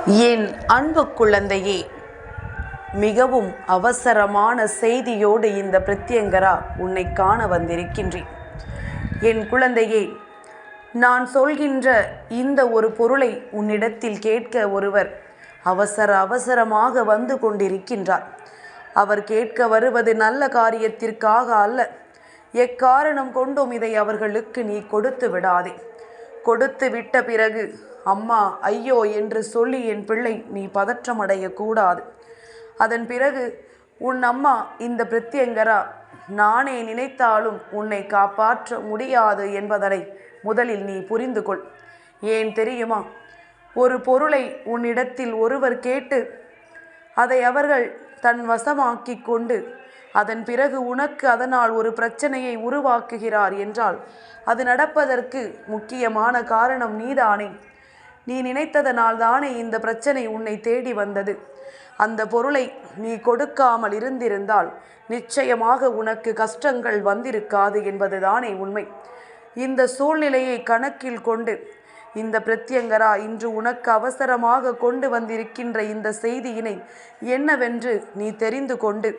என் அன்பு குழந்தையே, மிகவும் அவசரமான செய்தியோடு இந்த பிரத்யங்கரா உன்னை காண வந்திருக்கின்றேன். என் குழந்தையே, நான் சொல்கின்ற இந்த ஒரு பொருளை உன்னிடத்தில் கேட்க ஒருவர் அவசரமாக வந்து கொண்டிருக்கின்றார். அவர் கேட்க வருவது நல்ல காரியத்திற்காக அல்ல. எக்காரணம் கொண்டும் இதை அவர்களுக்கு நீ கொடுத்து விடாதே. கொடுத்து விட்ட பிறகு அம்மா ஐயோ என்று சொல்லி என் பிள்ளை நீ பதற்றமடையக்கூடாது. அதன் பிறகு உன் அம்மா இந்த பிரத்யங்கரா நானே நினைத்தாலும் உன்னை காப்பாற்ற முடியாது என்பதனை முதலில் நீ புரிந்து கொள். ஏன் தெரியுமா? ஒரு பொருளை உன்னிடத்தில் ஒருவர் கேட்டு அதை அவர்கள் தன் வசமாக்கி கொண்டு அதன் பிறகு உனக்கு அதனால் ஒரு பிரச்சனையை உருவாக்குகிறார் என்றால் அது நடப்பதற்கு முக்கியமான காரணம் நீதானே. நீ நினைத்ததனால் தானே இந்த பிரச்சனை உன்னை தேடி வந்தது. அந்த பொருளை நீ கொடுக்காமல் இருந்திருந்தால் நிச்சயமாக உனக்கு கஷ்டங்கள் வந்திருக்காது என்பதுதானே உண்மை. இந்த சூழ்நிலையை கணக்கில் கொண்டு இந்த பிரத்யங்கரா இன்று உனக்கு அவசரமாக கொண்டு வந்திருக்கின்ற இந்த செய்தியினை என்னவென்று நீ தெரிந்து கொண்டு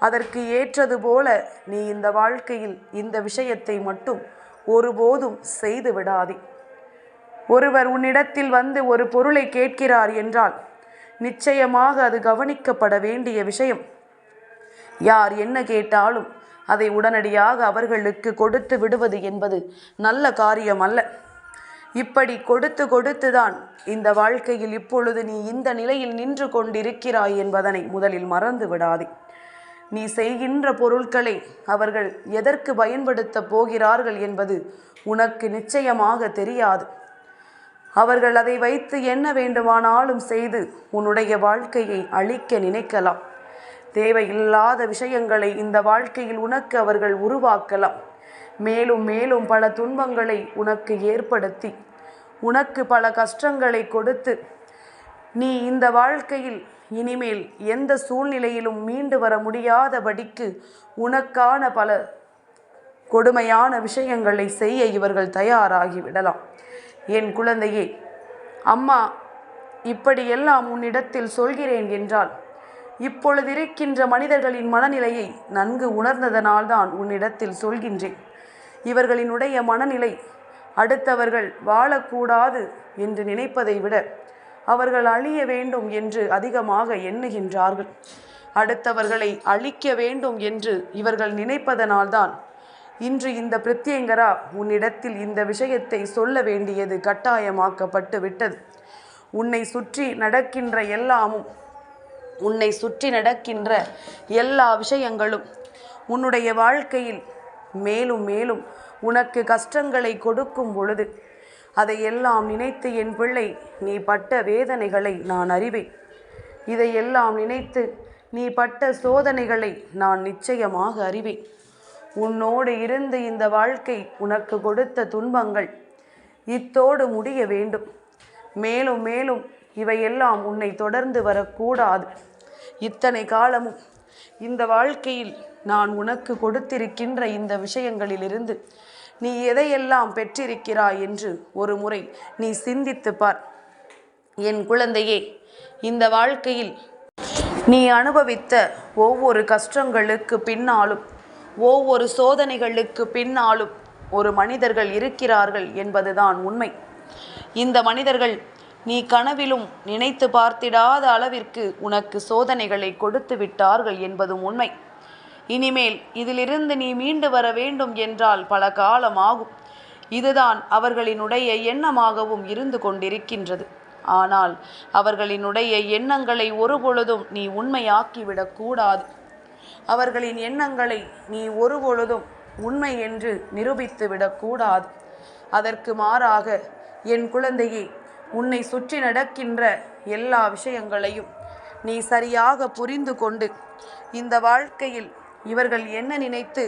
அதற்கு ஏற்றது போல நீ இந்த வாழ்க்கையில் இந்த விஷயத்தை மட்டும் ஒருபோதும் செய்து விடாதே. ஒருவர் உன்னிடத்தில் வந்து ஒரு பொருளை கேட்கிறார் என்றால் நிச்சயமாக அது கவனிக்கப்பட வேண்டிய விஷயம். யார் என்ன கேட்டாலும் அதை உடனடியாக அவர்களுக்கு கொடுத்து விடுவது என்பது நல்ல காரியம் அல்ல. இப்படி கொடுத்துதான் இந்த வாழ்க்கையில் இப்பொழுது நீ இந்த நிலையில் நின்று கொண்டிருக்கிறாய் என்பதனை முதலில் மறந்து விடாதே. நீ செய்கின்ற பொருட்களை அவர்கள் எதற்கு பயன்படுத்த போகிறார்கள் என்பது உனக்கு நிச்சயமாக தெரியாது. அவர்கள் அதை வைத்து என்ன வேண்டுமானாலும் செய்து உன்னுடைய வாழ்க்கையை அழிக்க நினைக்கலாம். தேவையில்லாத விஷயங்களை இந்த வாழ்க்கையில் உனக்கு அவர்கள் உருவாக்கலாம். மேலும் மேலும் பல துன்பங்களை உனக்கு ஏற்படுத்தி உனக்கு பல கஷ்டங்களை கொடுத்து நீ இந்த வாழ்க்கையில் இனிமேல் எந்த சூழ்நிலையிலும் மீண்டு வர முடியாதபடிக்கு உனக்கான பல கொடுமையான விஷயங்களை செய்ய இவர்கள் தயாராகிவிடலாம். என் குழந்தையே, அம்மா இப்படியெல்லாம் உன்னிடத்தில் சொல்கிறேன் என்றால் இப்பொழுது இருக்கின்ற மனிதர்களின் மனநிலையை நன்கு உணர்ந்ததனால்தான் உன்னிடத்தில் சொல்கின்றேன். இவர்களினுடைய மனநிலை அடுத்தவர்கள் வாழக்கூடாது என்று நினைப்பதை விட அவர்கள் அழிய வேண்டும் என்று அதிகமாக எண்ணுகின்றார்கள். அடுத்தவர்களை அழிக்க வேண்டும் என்று இவர்கள் நினைப்பதனால்தான் இன்று இந்த பிரத்யங்கரா உன்னிடத்தில் இந்த விஷயத்தை சொல்ல வேண்டியது கட்டாயமாக்கப்பட்டு விட்டது. உன்னை சுற்றி நடக்கின்ற எல்லா விஷயங்களும் உன்னுடைய வாழ்க்கையில் மேலும் மேலும் உனக்கு கஷ்டங்களை கொடுக்கும் பொழுது அதையெல்லாம் நினைத்து என் பிள்ளை நீ பட்ட வேதனைகளை நான் அறிவேன். இதையெல்லாம் நினைத்து நீ பட்ட சோதனைகளை நான் நிச்சயமாக அறிவேன். உன்னோடு இருந்து இந்த வாழ்க்கை உனக்கு கொடுத்த துன்பங்கள் இத்தோடு முடிய வேண்டும். மேலும் மேலும் இவையெல்லாம் உன்னை தொடர்ந்து வரக்கூடாது. இத்தனை காலமும் இந்த வாழ்க்கையில் நான் உனக்கு கொடுத்திருக்கின்ற இந்த விஷயங்களிலிருந்து நீ எதையெல்லாம் பெற்றிருக்கிறாய் என்று ஒரு முறை நீ சிந்தித்து பார். என் குழந்தையே, இந்த வாழ்க்கையில் நீ அனுபவித்த ஒவ்வொரு கஷ்டங்களுக்கு பின்னாலும் ஒவ்வொரு சோதனைகளுக்கு பின்னாலும் ஒரு மனிதர்கள் இருக்கிறார்கள் என்பதுதான் உண்மை. இந்த மனிதர்கள் நீ கனவிலும் நினைத்து பார்த்திடாத அளவிற்கு உனக்கு சோதனைகளை கொடுத்து விட்டார்கள் என்பதும் உண்மை. இனிமேல் இதிலிருந்து நீ மீண்டு வர வேண்டும் என்றால் பல காலமாகும். இதுதான் அவர்களினுடைய எண்ணமாகவும் இருந்து கொண்டிருக்கின்றது. ஆனால் அவர்களினுடைய எண்ணங்களை ஒருபொழுதும் நீ உண்மையாக்கிவிடக்கூடாது. அவர்களின் எண்ணங்களை நீ ஒருபொழுதும் உண்மை என்று நிரூபித்து விடக்கூடாது. அதற்கு மாறாக என் குழந்தையே, உன்னை சுற்றி நடக்கின்ற எல்லா விஷயங்களையும் நீ சரியாக புரிந்து கொண்டு இந்த வாழ்க்கையில் இவர்கள் என்ன நினைத்து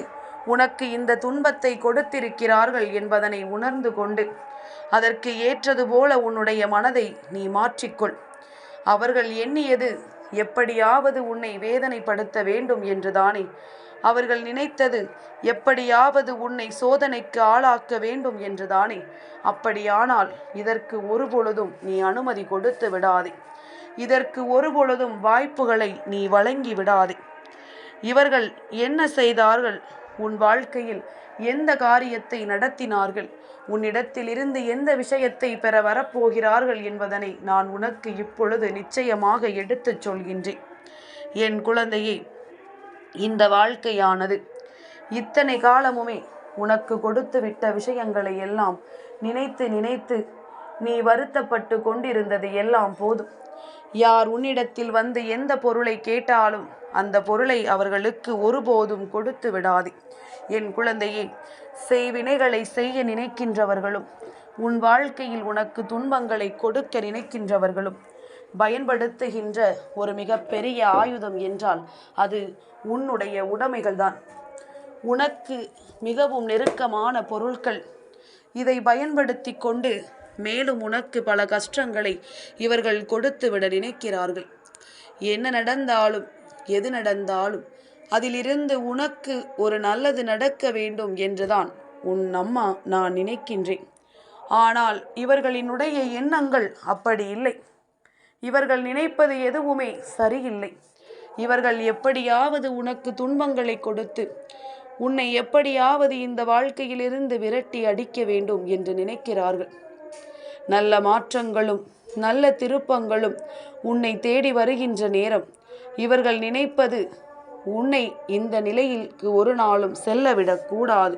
உனக்கு இந்த துன்பத்தை கொடுத்திருக்கிறார்கள் என்பதனை உணர்ந்து கொண்டு அதற்கு ஏற்றது போல உன்னுடைய மனதை நீ மாற்றிக்கொள். அவர்கள் எண்ணியது எப்படியாவது உன்னை வேதனைப்படுத்த வேண்டும் என்றுதானே. அவர்கள் நினைத்தது எப்படியாவது உன்னை சோதனைக்கு ஆளாக்க வேண்டும் என்றுதானே? அப்படியானால் இதற்கு ஒருபொழுதும் நீ அனுமதி கொடுத்து விடாதே. இதற்கு ஒருபொழுதும் வாய்ப்புகளை நீ வழங்கி விடாதே. இவர்கள் என்ன செய்தார்கள்? உன் வாழ்க்கையில் எந்த காரியத்தை நடத்தினார்கள்? உன்னிடத்திலிருந்து எந்த விஷயத்தை பெற வரப்போகிறார்கள் என்பதனை நான் உனக்கு இப்பொழுது நிச்சயமாக எடுத்துச் சொல்கின்றேன். என் குழந்தையே, இந்த வாழ்க்கையானது இத்தனை காலமுமே உனக்கு கொடுத்து விட்ட விஷயங்களை எல்லாம் நினைத்து நினைத்து நீ வருத்தப்பட்டு கொண்டிருந்தது எல்லாம் போதும். யார் உன்னிடத்தில் வந்து எந்த பொருளை கேட்டாலும் அந்த பொருளை அவர்களுக்கு ஒருபோதும் கொடுத்து விடாதே. என் குழந்தையே, செய்வினைகளை செய்ய நினைக்கின்றவர்களும் உன் வாழ்க்கையில் உனக்கு துன்பங்களை கொடுக்க நினைக்கின்றவர்களும் பயன்படுத்துகின்ற ஒரு மிகப்பெரிய ஆயுதம் என்றால் அது உன்னுடைய உடைமைகள்தான். உனக்கு மிகவும் நெருக்கமான பொருட்கள். இதை பயன்படுத்தி கொண்டு மேலும் உனக்கு பல கஷ்டங்களை இவர்கள் கொடுத்து விட நினைக்கிறார்கள். என்ன நடந்தாலும் எது நடந்தாலும் அதிலிருந்து உனக்கு ஒரு நல்லது நடக்க வேண்டும் என்றுதான் உன் அம்மா நான் நினைக்கின்றேன். ஆனால் இவர்களினுடைய எண்ணங்கள் அப்படி இல்லை. இவர்கள் நினைப்பது எதுவுமே சரியில்லை. இவர்கள் எப்படியாவது உனக்கு துன்பங்களை கொடுத்து உன்னை எப்படியாவது இந்த வாழ்க்கையிலிருந்து விரட்டி அடிக்க வேண்டும் என்று நினைக்கிறார்கள். நல்ல மாற்றங்களும் நல்ல திருப்பங்களும் உன்னை தேடி வருகின்ற நேரம் இவர்கள் நினைப்பது உன்னை இந்த நிலையிற்கு ஒரு நாளும் செல்லவிடக்கூடாது.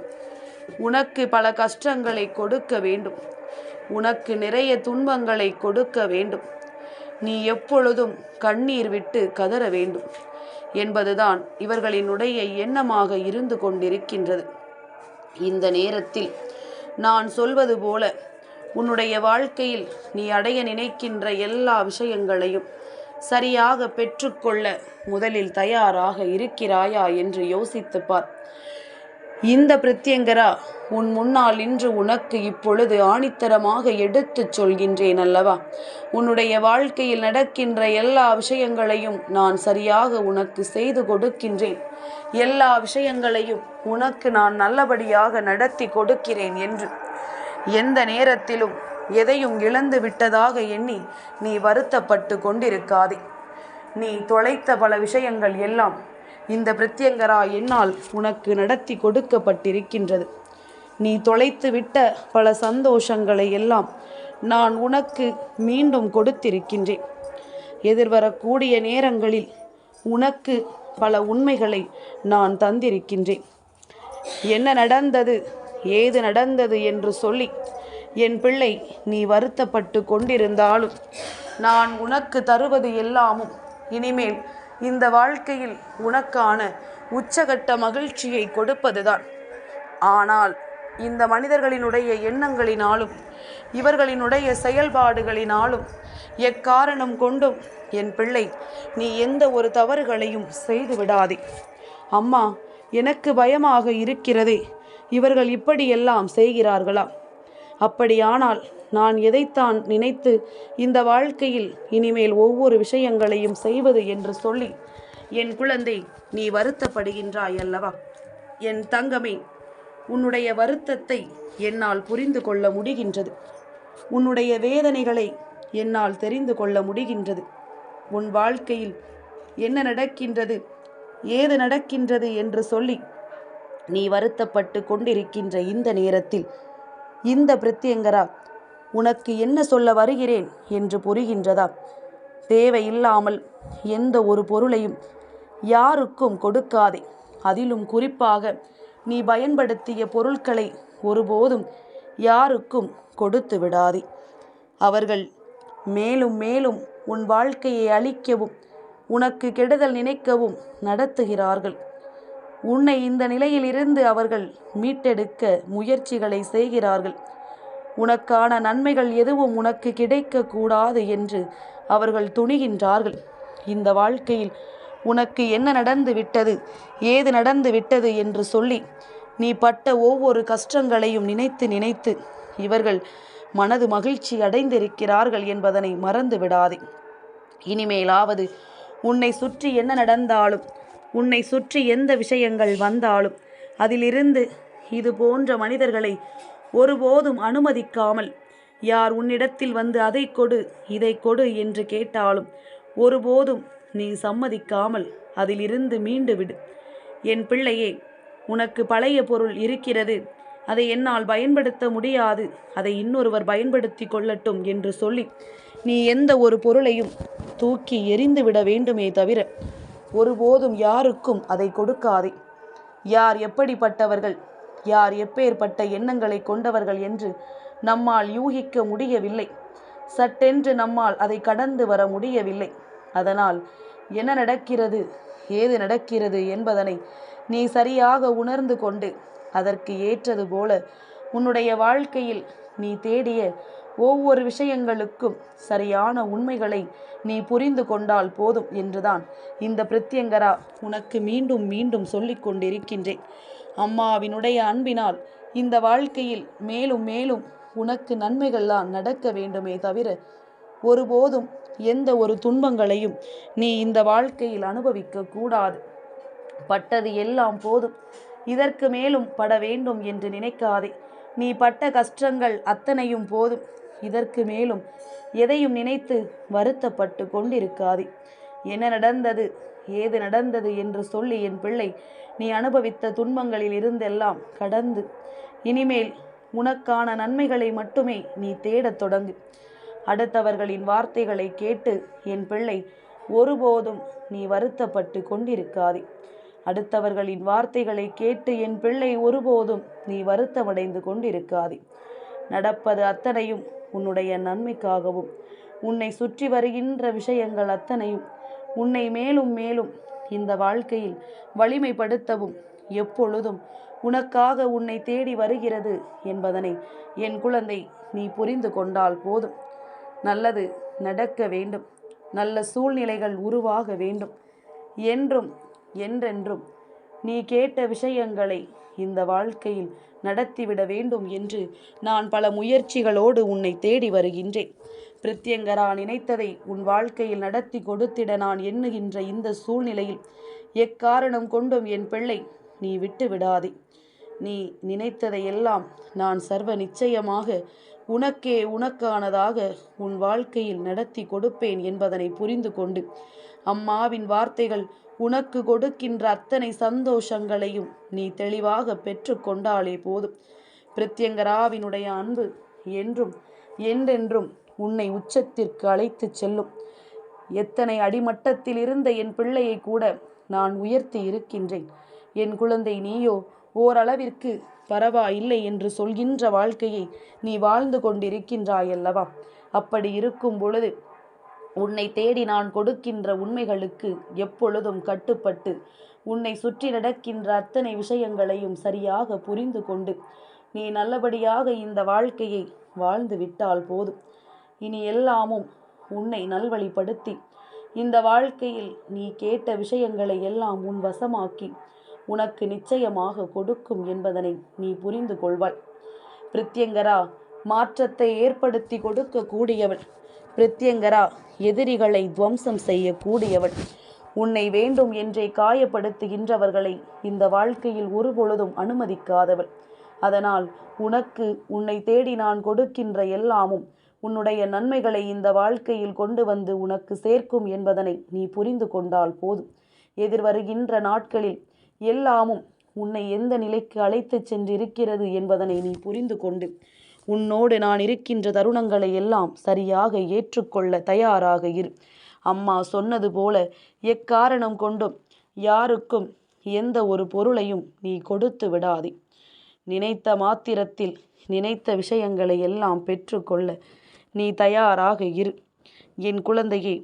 உனக்கு பல கஷ்டங்களை கொடுக்க வேண்டும். உனக்கு நிறைய துன்பங்களை கொடுக்க வேண்டும். நீ எப்பொழுதும் கண்ணீர் விட்டு கதற வேண்டும் என்பதுதான் இவர்களினுடைய எண்ணமாக இருந்து கொண்டிருக்கின்றது. இந்த நேரத்தில் நான் சொல்வது போல உன்னுடைய வாழ்க்கையில் நீ அடைய நினைக்கின்ற எல்லா விஷயங்களையும் சரியாக பெற்றுக்கொள்ள முதலில் தயாராக இருக்கிறாயா என்று யோசித்து பார். இந்த பிரத்யங்கரா உன் முன்னால் நின்று உனக்கு இப்பொழுது ஆணித்தரமாக எடுத்துச் சொல்கின்றேன் அல்லவா? உன்னுடைய வாழ்க்கையில் நடக்கின்ற எல்லா விஷயங்களையும் நான் சரியாக உனக்கு செய்து கொடுக்கின்றேன். எல்லா விஷயங்களையும் உனக்கு நான் நல்லபடியாக நடத்தி கொடுக்கிறேன் என்று. எந்த நேரத்திலும் எதையும் இழந்து விட்டதாக எண்ணி நீ வருத்தப்பட்டு கொண்டிருக்காதே. நீ தொலைத்த பல விஷயங்கள் எல்லாம் இந்த பிரத்யங்கரா என்னால் உனக்கு நடத்தி கொடுக்கப்பட்டிருக்கின்றது. நீ தொலைத்து விட்ட பல சந்தோஷங்களை எல்லாம் நான் உனக்கு மீண்டும் கொடுத்திருக்கின்றேன். எதிர்வரக்கூடிய நேரங்களில் உனக்கு பல உண்மைகளை நான் தந்திருக்கின்றேன். என்ன நடந்தது, ஏது நடந்தது என்று சொல்லி என் பிள்ளை நீ வருத்தப்பட்டு கொண்டிருந்தாலும் நான் உனக்கு தருவது எல்லாமும் இனிமேல் இந்த வாழ்க்கையில் உனக்கான உச்சகட்ட மகிழ்ச்சியை கொடுப்பதுதான். ஆனால் இந்த மனிதர்களினுடைய எண்ணங்களினாலும் இவர்களினுடைய செயல்பாடுகளினாலும் எக்காரணம் கொண்டும் என் பிள்ளை நீ எந்த ஒரு தவறுகளையும் செய்து விடாதே. அம்மா, எனக்கு பயமாக இருக்கிறதே, இவர்கள் இப்படியெல்லாம் செய்கிறார்களா? அப்படியானால் நான் எதைத்தான் நினைத்து இந்த வாழ்க்கையில் இனிமேல் ஒவ்வொரு விஷயங்களையும் செய்வது என்று சொல்லி என் குழந்தை நீ வருத்தப்படுகின்றாய் அல்லவா? என் தங்கமே, உன்னுடைய வருத்தத்தை என்னால் புரிந்து கொள்ள முடிகின்றது. உன்னுடைய வேதனைகளை என்னால் தெரிந்து கொள்ள முடிகின்றது. உன் வாழ்க்கையில் என்ன நடக்கின்றது, ஏது நடக்கின்றது என்று சொல்லி நீ வருத்தப்பட்டு கொண்டிருக்கின்ற இந்த நேரத்தில் இந்த பிரத்யங்கரா உனக்கு என்ன சொல்ல வருகிறேன் என்று புரிகின்றதா? தேவையில்லாமல் எந்த ஒரு பொருளையும் யாருக்கும் கொடுக்காதே. அதிலும் குறிப்பாக நீ பயன்படுத்திய பொருட்களை ஒருபோதும் யாருக்கும் கொடுத்து விடாதே. அவர்கள் மேலும் மேலும் உன் வாழ்க்கையை அழிக்கவும் உனக்கு கெடுதல் நினைக்கவும் நடத்துகிறார்கள். உன்னை இந்த நிலையிலிருந்து அவர்கள் மீட்டெடுக்க முயற்சிகளை செய்கிறார்கள். உனக்கான நன்மைகள் எதுவும் உனக்கு கிடைக்கக்கூடாது என்று அவர்கள் துணிகின்றார்கள். இந்த வாழ்க்கையில் உனக்கு என்ன நடந்து விட்டது, ஏது நடந்து விட்டது என்று சொல்லி நீ பட்ட ஒவ்வொரு கஷ்டங்களையும் நினைத்து நினைத்து இவர்கள் மனது மகிழ்ச்சி அடைந்திருக்கிறார்கள் என்பதனை மறந்து விடாதே. இனிமேலாவது உன்னை சுற்றி என்ன நடந்தாலும் உன்னை சுற்றி எந்த விஷயங்கள் வந்தாலும் அதிலிருந்து இது போன்ற மனிதர்களை ஒருபோதும் அனுமதிக்காமல், யார் உன்னிடத்தில் வந்து அதை கொடு இதை கொடு என்று கேட்டாலும் ஒருபோதும் நீ சம்மதிக்காமல் அதிலிருந்து மீண்டு விடு. என் பிள்ளையே, உனக்கு பழைய பொருள் இருக்கிறது, அதை என்னால் பயன்படுத்த முடியாது, அதை இன்னொருவர் பயன்படுத்தி கொள்ளட்டும் என்று சொல்லி நீ எந்த ஒரு பொருளையும் தூக்கி எறிந்து விட வேண்டுமே தவிர ஒருபோதும் யாருக்கும் அதை கொடுக்காதே. யார் எப்படிப்பட்டவர்கள், யார் எப்பேற்பட்ட எண்ணங்களை கொண்டவர்கள் என்று நம்மால் யூகிக்க முடியவில்லை. சட்டென்று நம்மால் அதை கடந்து வர முடியவில்லை. அதனால் என்ன நடக்கிறது, ஏது நடக்கிறது என்பதனை நீ சரியாக உணர்ந்து கொண்டு அதற்கு ஏற்றது போல உன்னுடைய வாழ்க்கையில் நீ தேடிய ஒவ்வொரு விஷயங்களுக்கும் சரியான உண்மைகளை நீ புரிந்து கொண்டால் போதும் என்றுதான் இந்த பிரத்யங்கரா உனக்கு மீண்டும் மீண்டும் சொல்லிக் கொண்டிருக்கின்றேன். அம்மாவினுடைய அன்பினால் இந்த வாழ்க்கையில் மேலும் மேலும் உனக்கு நன்மைகள் தான் நடக்க வேண்டுமே தவிர ஒருபோதும் எந்த ஒரு துன்பங்களையும் நீ இந்த வாழ்க்கையில் அனுபவிக்க கூடாது. பட்டது எல்லாம் போதும், இதற்கு மேலும் பட வேண்டும் என்று நினைக்காதே. நீ பட்ட கஷ்டங்கள் அத்தனையும் போதும், இதற்கு மேலும் எதையும் நினைத்து வருத்தப்பட்டு கொண்டிருக்காதே. என்ன நடந்தது, ஏது நடந்தது என்று சொல்லி என் பிள்ளை நீ அனுபவித்த துன்பங்களில் இருந்தெல்லாம் கடந்து இனிமேல் உனக்கான நன்மைகளை மட்டுமே நீ தேடத் தொடங்கு. அடுத்தவர்களின் வார்த்தைகளை கேட்டு என் பிள்ளை ஒருபோதும் நீ வருத்தப்பட்டு கொண்டிருக்காதே. அடுத்தவர்களின் வார்த்தைகளை கேட்டு என் பிள்ளை ஒருபோதும் நீ வருத்தமடைந்து கொண்டிருக்காதே. நடப்பது அத்தனையும் உன்னுடைய நன்மைக்காகவும், உன்னை சுற்றி வருகின்ற விஷயங்கள் அத்தனையும் உன்னை மேலும் மேலும் இந்த வாழ்க்கையில் வலிமைப்படுத்தவும் எப்பொழுதும் உனக்காக உன்னை தேடி வருகிறது என்பதனை என் குழந்தை நீ புரிந்து கொண்டால் போதும். நல்லது நடக்க வேண்டும், நல்ல சூழ்நிலைகள் உருவாக வேண்டும். என்றும் என்றென்றும் நீ கேட்ட விஷயங்களை இந்த வாழ்க்கையில் நடத்திவிட வேண்டும் என்று நான் பல முயற்சிகளோடு உன்னை தேடி வருகின்றேன். பிரத்யங்கரா நினைத்ததை உன் வாழ்க்கையில் நடத்தி கொடுத்திட நான் எண்ணுகின்ற இந்த சூழ்நிலையில் எக்காரணம் கொண்டும் என் பிள்ளை நீ விட்டு விடாதே. நீ நினைத்ததையெல்லாம் நான் சர்வ நிச்சயமாக உனக்கே உனக்கானதாக உன் வாழ்க்கையில் நடத்தி கொடுப்பேன் என்பதனை புரிந்து கொண்டு அம்மாவின் வார்த்தைகள் உனக்கு கொடுக்கின்ற அத்தனை சந்தோஷங்களையும் நீ தெளிவாக பெற்று கொண்டாலே போதும். பிரத்யங்கராவினுடைய அன்பு என்றும் என்றென்றும் உன்னை உச்சத்திற்கு அழைத்து செல்லும். எத்தனை அடிமட்டத்தில் இருந்த என் பிள்ளையை கூட நான் உயர்த்தி இருக்கின்றேன். என் குழந்தை, நீயோ ஓரளவிற்கு பரவாயில்லை என்று சொல்கின்ற வாழ்க்கையை நீ வாழ்ந்து கொண்டிருக்கின்றாயல்லவா? அப்படி இருக்கும் பொழுது உன்னை தேடி நான் கொடுக்கின்ற உண்மைகளுக்கு எப்பொழுதும் கட்டுப்பட்டு உன்னை சுற்றி நடக்கின்ற அத்தனை விஷயங்களையும் சரியாக புரிந்து கொண்டு நீ நல்லபடியாக இந்த வாழ்க்கையை வாழ்ந்து விட்டால் போதும். இனி எல்லாமும் உன்னை நல்வழிப்படுத்தி இந்த வாழ்க்கையில் நீ கேட்ட விஷயங்களை எல்லாம் உன் வசமாக்கி உனக்கு நிச்சயமாக கொடுக்கும் என்பதனை நீ புரிந்து கொள்வாய். பிரத்யங்கரா மாற்றத்தை ஏற்படுத்தி கொடுக்க கூடியவள். பிரத்யங்கரா எதிரிகளை துவம்சம் செய்யக்கூடியவள். உன்னை வேண்டும் என்றே காயப்படுத்துகின்றவர்களை இந்த வாழ்க்கையில் ஒருபொழுதும் அனுமதிக்காதவள். அதனால் உனக்கு உன்னை தேடி நான் கொடுக்கின்ற எல்லாமும் உன்னுடைய நன்மைகளை இந்த வாழ்க்கையில் கொண்டு வந்து உனக்கு சேர்க்கும் என்பதனை நீ புரிந்து கொண்டால் போதும். எதிர்வருகின்ற நாட்களில் எல்லாமும் உன்னை எந்த நிலைக்கு அழைத்து சென்றிருக்கிறது என்பதனை நீ புரிந்து கொண்டு உன்னோடு நான் இருக்கின்ற தருணங்களை எல்லாம் சரியாக ஏற்றுக்கொள்ள தயாராக இரு. அம்மா சொன்னது போல எக்காரணம் கொண்டும் யாருக்கும் எந்த ஒரு பொருளையும் நீ கொடுத்து விடாதே. நினைத்த மாத்திரத்தில் நினைத்த விஷயங்களை எல்லாம் பெற்றுக்கொள்ள நீ தயாராக இரு. என் குழந்தையே,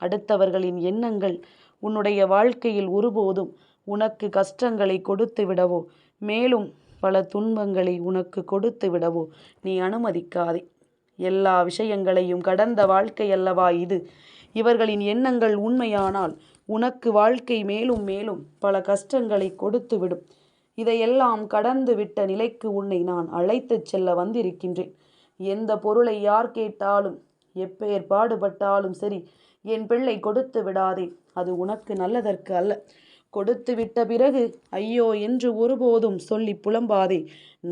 அடுத்தவர்களின் எண்ணங்கள் உன்னுடைய வாழ்க்கையில் ஒருபோதும் உனக்கு கஷ்டங்களை கொடுத்து விடவோ மேலும் பல துன்பங்களை உனக்கு கொடுத்து விடவோ நீ அனுமதிக்காதே. எல்லா விஷயங்களையும் கடந்த வாழ்க்கை அல்லவா இது. இவர்களின் எண்ணங்கள் உண்மையானால் உனக்கு வாழ்க்கை மேலும் மேலும் பல கஷ்டங்களை கொடுத்து விடும். இதையெல்லாம் கடந்து விட்ட நிலைக்கு உன்னை நான் அழைத்து செல்ல வந்திருக்கின்றேன். எந்த பொருளை யார் கேட்டாலும் எப்பேர் பாடுபட்டாலும் சரி, என் பிள்ளை கொடுத்து விடாதே. அது உனக்கு நல்லதற்கு அல்ல. கொடுத்து விட்ட பிறகு ஐயோ என்று ஒருபோதும் சொல்லி புலம்பாதே.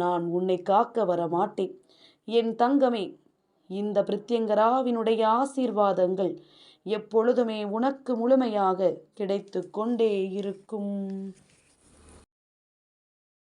நான் உன்னை காக்க வர மாட்டேன். என் தங்கமே, இந்த பிரித்யங்கராவினுடைய ஆசீர்வாதங்கள் எப்பொழுதுமே உனக்கு முழுமையாக கிடைத்து கொண்டே இருக்கும்.